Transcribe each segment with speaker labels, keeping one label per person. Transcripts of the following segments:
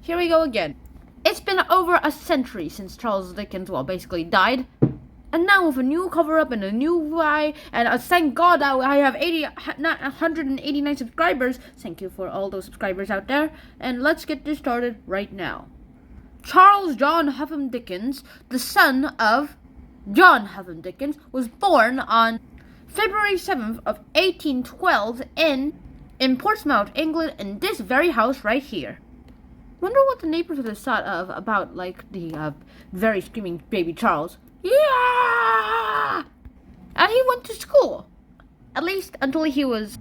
Speaker 1: here we go again. It's been over a century since Charles Dickens, basically died. And now with a new cover-up and a new eye, and thank God that I have 189 subscribers. Thank you for all those subscribers out there. And let's get this started right now. Charles John Huffam Dickens, the son of John Huffam Dickens, was born on February 7th of 1812 in Portsmouth, England, in this very house right here. Wonder what the neighbors would have thought of about, like, the very screaming baby Charles. Yeah! And he went to school. At least until he was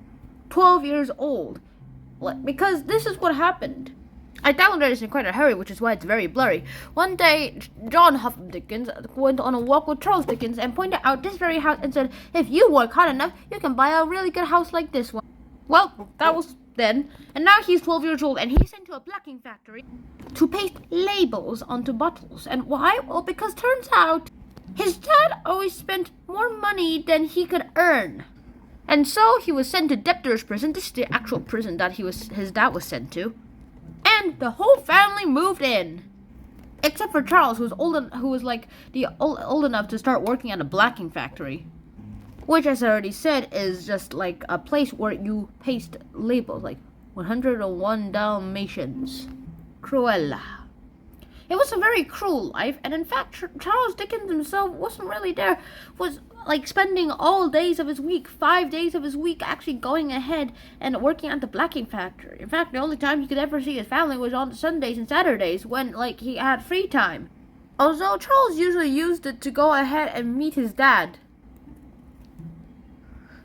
Speaker 1: 12 years old. Because this is what happened. I downloaded this in quite a hurry, which is why it's very blurry. One day, John Huffam Dickens went on a walk with Charles Dickens and pointed out this very house and said, if you work hard enough, you can buy a really good house like this one. Well, that was then. And now he's 12 years old and he's sent to a blacking factory to paste labels onto bottles. And why? Well, because turns out his dad always spent more money than he could earn. And so he was sent to debtor's prison. This is the actual prison that his dad was sent to. And the whole family moved in. Except for Charles, who was old enough to start working at a blacking factory. Which, as I already said, is just like a place where you paste labels, like 101 Dalmatians. Cruella. It was a very cruel life, and in fact, Charles Dickens himself wasn't really there, was like spending all days of his week, 5 days of his week, actually going ahead and working at the blacking factory. In fact, the only time he could ever see his family was on Sundays and Saturdays, when, like, he had free time. Although Charles usually used it to go ahead and meet his dad.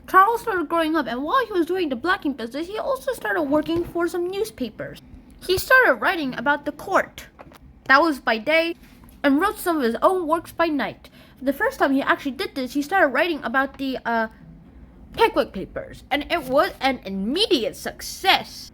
Speaker 1: Charles started growing up, and while he was doing the blacking business, he also started working for some newspapers. He started writing about the court. That was by day, and wrote some of his own works by night. The first time he actually did this, he started writing about the Pickwick Papers, and it was an immediate success.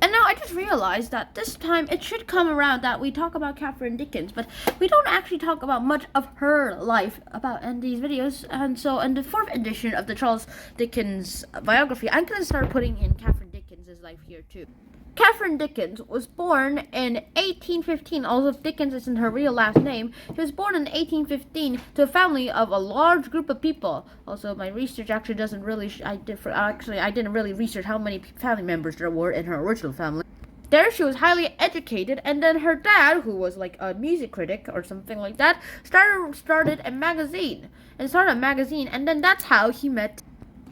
Speaker 1: And now I just realized that this time it should come around that we talk about Catherine Dickens, but we don't actually talk about much of her life in these videos. And so in the 4th edition of the Charles Dickens biography, I'm going to start putting in Catherine Dickens' life here too. Catherine Dickens was born in 1815, although Dickens isn't her real last name. She was born in 1815 to a family of a large group of people. Also, my research actually doesn't really, I didn't really research how many family members there were in her original family. There she was highly educated, and then her dad, who was like a music critic or something like that, started a magazine. And then that's how he met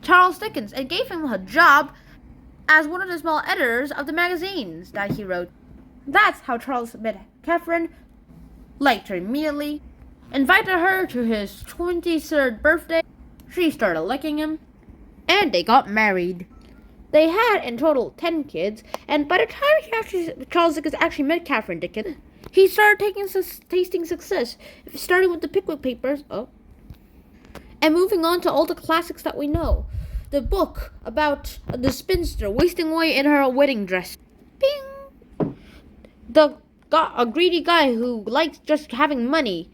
Speaker 1: Charles Dickens and gave him a job as one of the small editors of the magazines that he wrote. That's how Charles met Catherine, liked her immediately, invited her to his 23rd birthday. She started liking him, and they got married. They had in total 10 kids, and by the time Charles Dickens actually met Catherine Dickens, he started tasting success, starting with the Pickwick Papers, and moving on to all the classics that we know. The book about the spinster wasting away in her wedding dress. Bing! A greedy guy who likes just having money,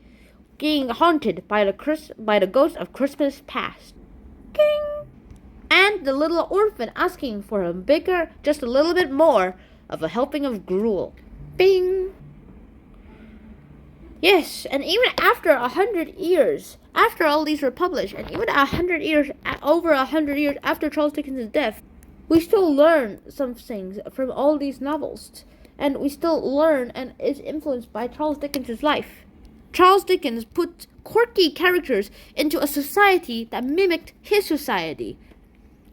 Speaker 1: being haunted by the ghost of Christmas past. Ding! And the little orphan asking for a bigger, just a little bit more, of a helping of gruel. Bing! Yes, and even after 100 years, after all these were published, and even over 100 years after Charles Dickens' death, we still learn some things from all these novels. And we still learn and is influenced by Charles Dickens' life. Charles Dickens put quirky characters into a society that mimicked his society.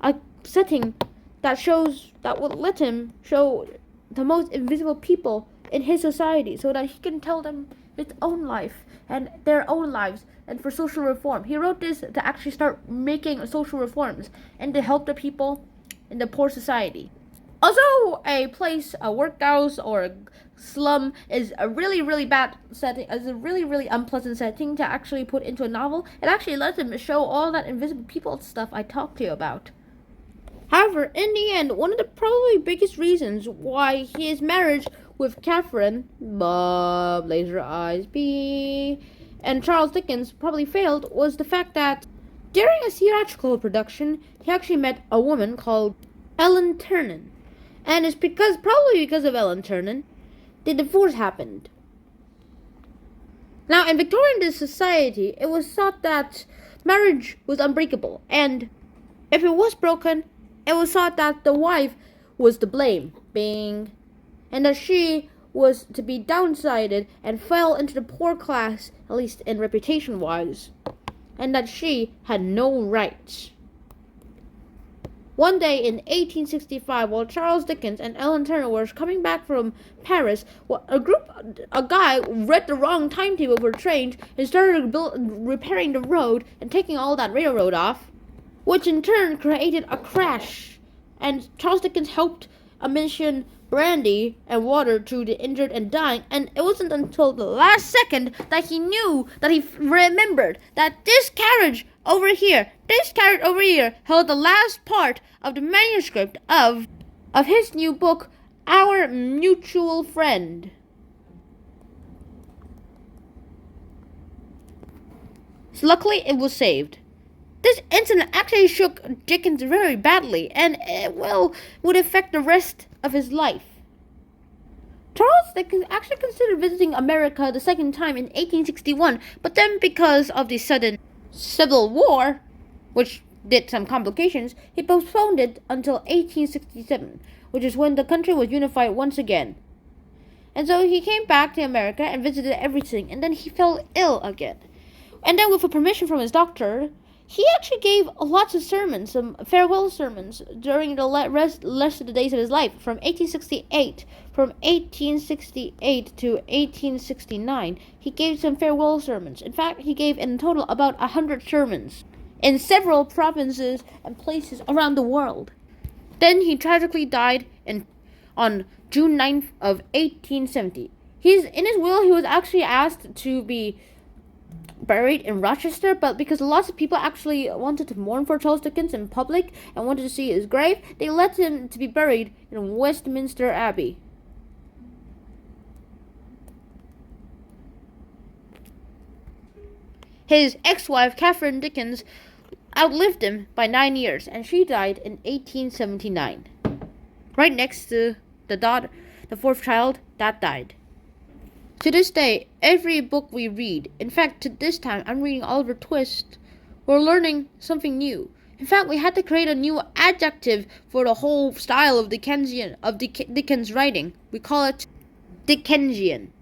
Speaker 1: A setting that would let him show the most invisible people in his society so that he can tell them his own life and their own lives and for social reform. He wrote this to actually start making social reforms and to help the people in the poor society. Although a workhouse or a slum is a really, really bad setting, is a really, really unpleasant setting to actually put into a novel, it actually lets him show all that invisible people stuff I talked to you about. However, in the end, one of the probably biggest reasons why his marriage with Catherine, Bob, Laser Eyes B, and Charles Dickens probably failed was the fact that during a theatrical production, he actually met a woman called Ellen Ternan. And it's probably because of Ellen Ternan the divorce happened. Now, in Victorian society, it was thought that marriage was unbreakable, and if it was broken, it was thought that the wife was to blame, and that she was to be downsided and fell into the poor class, at least in reputation-wise, and that she had no rights. One day in 1865, while Charles Dickens and Ellen Turner were coming back from Paris, a guy read the wrong timetable for trains and started repairing the road and taking all that railroad off, which in turn created a crash. And Charles Dickens helped administer brandy and water to the injured and dying, and it wasn't until the last second that he remembered that this carriage over here held the last part of the manuscript of his new book, Our Mutual Friend. So luckily it was saved. This incident actually shook Dickens very badly, and it would affect the rest of his life. Charles Dickens actually considered visiting America the second time in 1861, but then because of the sudden Civil War, which did some complications, he postponed it until 1867, which is when the country was unified once again. And so he came back to America and visited everything, and then he fell ill again. And then with permission from his doctor, he actually gave lots of sermons, some farewell sermons, during the rest of the days of his life, from 1868 to 1869. He gave some farewell sermons. In fact, he gave in total about 100 sermons in several provinces and places around the world. Then he tragically died on June 9th of 1870. In his will, he was actually asked to be buried in Rochester, but because lots of people actually wanted to mourn for Charles Dickens in public and wanted to see his grave, they let him to be buried in Westminster Abbey. His ex-wife, Catherine Dickens, outlived him by 9 years, and she died in 1879. Right next to the fourth child that died. To this day, every book we read, in fact, to this time, I'm reading Oliver Twist, we're learning something new. In fact, we had to create a new adjective for the whole style of Dickens writing. We call it Dickensian.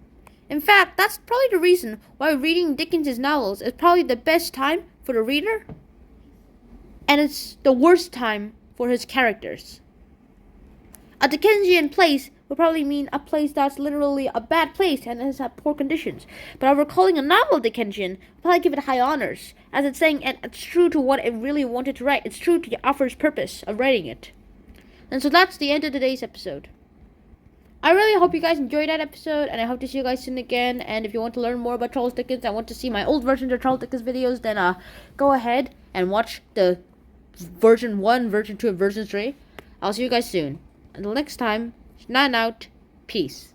Speaker 1: In fact, that's probably the reason why reading Dickens' novels is probably the best time for the reader, and it's the worst time for his characters. A Dickensian place would probably mean a place that's literally a bad place and has had poor conditions. But if we're calling a novel Dickensian, we'll probably give it high honors, as it's saying it's true to what it really wanted to write. It's true to the author's purpose of writing it. And so that's the end of today's episode. I really hope you guys enjoyed that episode, and I hope to see you guys soon again. And if you want to learn more about Charles Dickens and want to see my old versions of Charles Dickens videos, then go ahead and watch the version 1, version 2, and version 3. I'll see you guys soon. Until next time, Schnan out. Peace.